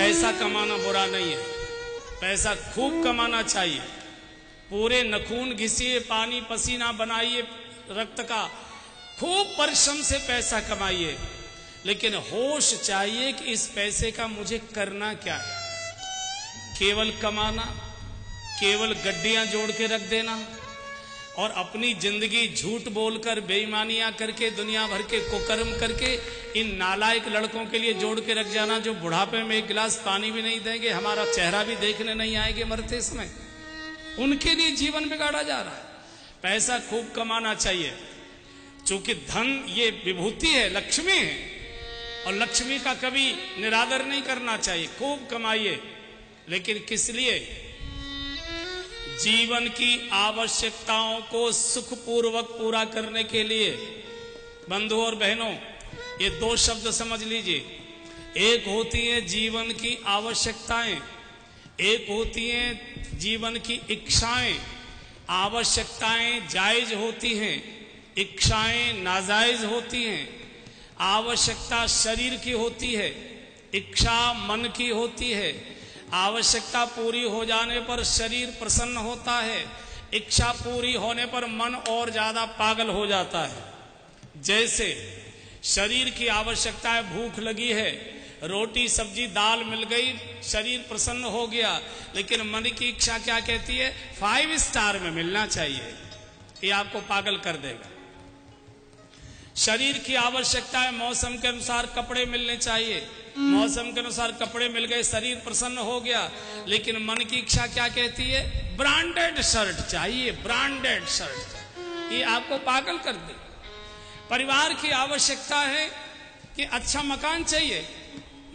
पैसा कमाना बुरा नहीं है, पैसा खूब कमाना चाहिए। पूरे नखून घिसिए, पानी पसीना बनाइए रक्त का, खूब परिश्रम से पैसा कमाइए, लेकिन होश चाहिए कि इस पैसे का मुझे करना क्या है। केवल कमाना, केवल गड्डियां जोड़ के रख देना और अपनी जिंदगी झूठ बोलकर बेईमानियां करके दुनिया भर के कुकर्म करके इन नालायक लड़कों के लिए जोड़ के रख जाना जो बुढ़ापे में एक गिलास पानी भी नहीं देंगे, हमारा चेहरा भी देखने नहीं आएंगे मरते समय, उनके लिए जीवन बिगाड़ा जा रहा है। पैसा खूब कमाना चाहिए, चूंकि धन ये विभूति है, लक्ष्मी है, और लक्ष्मी का कभी निरादर नहीं करना चाहिए। खूब कमाइए, लेकिन किस लिए? जीवन की आवश्यकताओं को सुखपूर्वक पूरा करने के लिए। बंधुओं और बहनों, ये दो शब्द समझ लीजिए। एक होती है जीवन की आवश्यकताएं, एक होती हैं जीवन की इच्छाएं। आवश्यकताएं जायज होती हैं, इच्छाएं नाजायज होती हैं। आवश्यकता शरीर की होती है, इच्छा मन की होती है। आवश्यकता पूरी हो जाने पर शरीर प्रसन्न होता है, इच्छा पूरी होने पर मन और ज्यादा पागल हो जाता है। जैसे शरीर की आवश्यकता है, भूख लगी है, रोटी सब्जी दाल मिल गई, शरीर प्रसन्न हो गया, लेकिन मन की इच्छा क्या कहती है? 5 स्टार में मिलना चाहिए। ये आपको पागल कर देगा। शरीर की आवश्यकता है, मौसम के अनुसार कपड़े मिलने चाहिए, मौसम के अनुसार कपड़े मिल गए, शरीर प्रसन्न हो गया, लेकिन मन की इच्छा क्या कहती है? ब्रांडेड शर्ट चाहिए, ब्रांडेड शर्ट। ये आपको पागल कर दे। परिवार की आवश्यकता है कि अच्छा मकान चाहिए,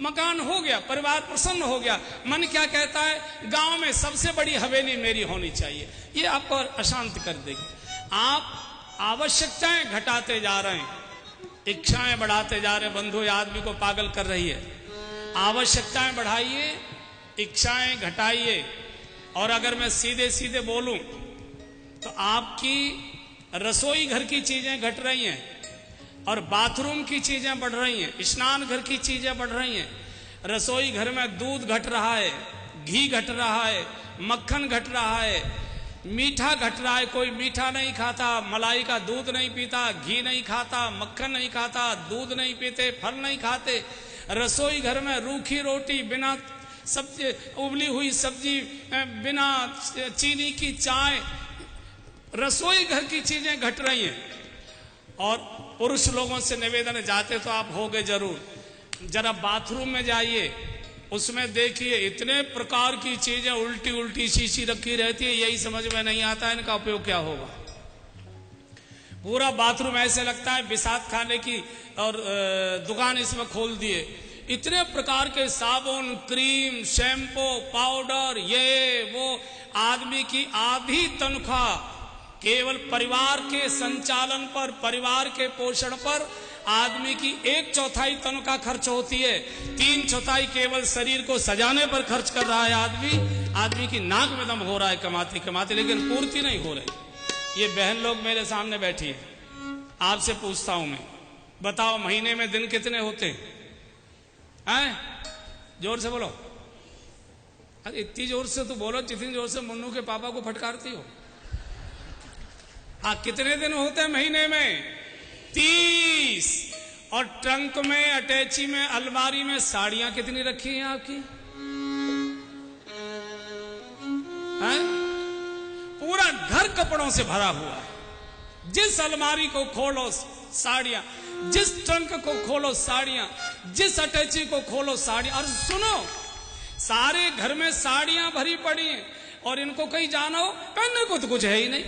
मकान हो गया, परिवार प्रसन्न हो गया, मन क्या कहता है? गांव में सबसे बड़ी हवेली मेरी होनी चाहिए। ये आपको अशांत कर देगी। आप आवश्यकताएं घटाते जा रहे हैं, इच्छाएं बढ़ाते जा रहे हैं। बंधु, आदमी को पागल कर रही है। आवश्यकताएं बढ़ाइए, इच्छाएं घटाइए। और अगर मैं सीधे सीधे बोलूं तो आपकी रसोई घर की चीजें घट रही हैं और बाथरूम की चीजें बढ़ रही हैं, स्नान घर की चीजें बढ़ रही हैं। रसोई घर में दूध घट रहा है, घी घट रहा है, मक्खन घट रहा है, मीठा घट रहा है। कोई मीठा नहीं खाता, मलाई का दूध नहीं पीता, घी नहीं खाता, मक्खन नहीं खाता, दूध नहीं पीते, फल नहीं खाते। रसोई घर में रूखी रोटी, बिना सब्जी, उबली हुई सब्जी, बिना चीनी की चाय, रसोई घर की चीजें घट रही हैं। और पुरुष लोगों से निवेदन, जाते तो आप होगे जरूर, जरा बाथरूम में जाइए, उसमें देखिए इतने प्रकार की चीजें उल्टी उल्टी शीशी रखी रहती है, यही समझ में नहीं आता है इनका उपयोग क्या होगा। पूरा बाथरूम ऐसे लगता है बिसात खाने की और दुकान इसमें खोल दिए। इतने प्रकार के साबुन, क्रीम, शैम्पू, पाउडर, ये वो। आदमी की आधी तनख्वाह केवल परिवार के संचालन पर, परिवार के पोषण पर आदमी की 1/4 तनख्वाह खर्च होती है। 3/4 केवल शरीर को सजाने पर खर्च कर रहा है आदमी की नाक में दम हो रहा है कमाते कमाते, लेकिन पूर्ति नहीं हो रही। ये बहन लोग मेरे सामने बैठी है, आपसे पूछता हूं मैं, बताओ महीने में दिन कितने होते हैं? जोर से बोलो। अरे इतनी जोर से तो बोलो जितनी जोर से मुन्नू के पापा को फटकारती हो। हाँ, कितने दिन होते हैं महीने में? 30। और ट्रंक में, अटैची में, अलमारी में साड़ियां कितनी रखी हैं आपकी? हैं? पूरा घर कपड़ों से भरा हुआ है। जिस अलमारी को खोलो साड़ियां, जिस ट्रंक को खोलो साड़ियां, जिस अटैची को खोलो साड़ियां। और सुनो, सारे घर में साड़ियां भरी पड़ी हैं और इनको कहीं जानो, पहनने को तो कुछ है ही नहीं,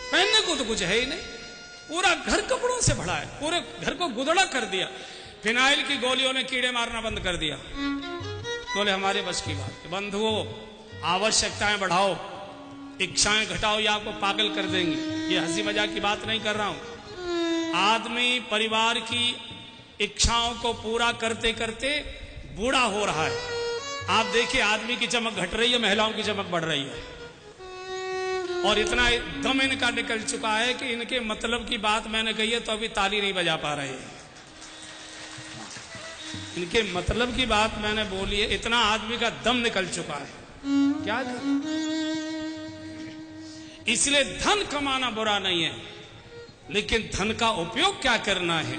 पहनने को तो कुछ है ही नहीं। पूरा घर कपड़ों से भरा है, पूरे घर को गुदड़ा कर दिया। फिनाइल की गोलियों ने कीड़े मारना बंद कर दिया। बोले हमारे बस की बात है। बंधुओं, आवश्यकताएं बढ़ाओ, इच्छाएं घटाओ, ये आपको पागल कर देंगी। ये हंसी मजाक की बात नहीं कर रहा हूं। आदमी परिवार की इच्छाओं को पूरा करते करते बूढ़ा हो रहा है। आप देखिए, आदमी की चमक घट रही है, महिलाओं की चमक बढ़ रही है। और इतना दम इनका निकल चुका है कि इनके मतलब की बात मैंने कही है तो अभी ताली नहीं बजा पा रहे हैं। इनके मतलब की बात मैंने बोली है, इतना आदमी का दम निकल चुका है, क्या करें। इसलिए धन कमाना बुरा नहीं है, लेकिन धन का उपयोग क्या करना है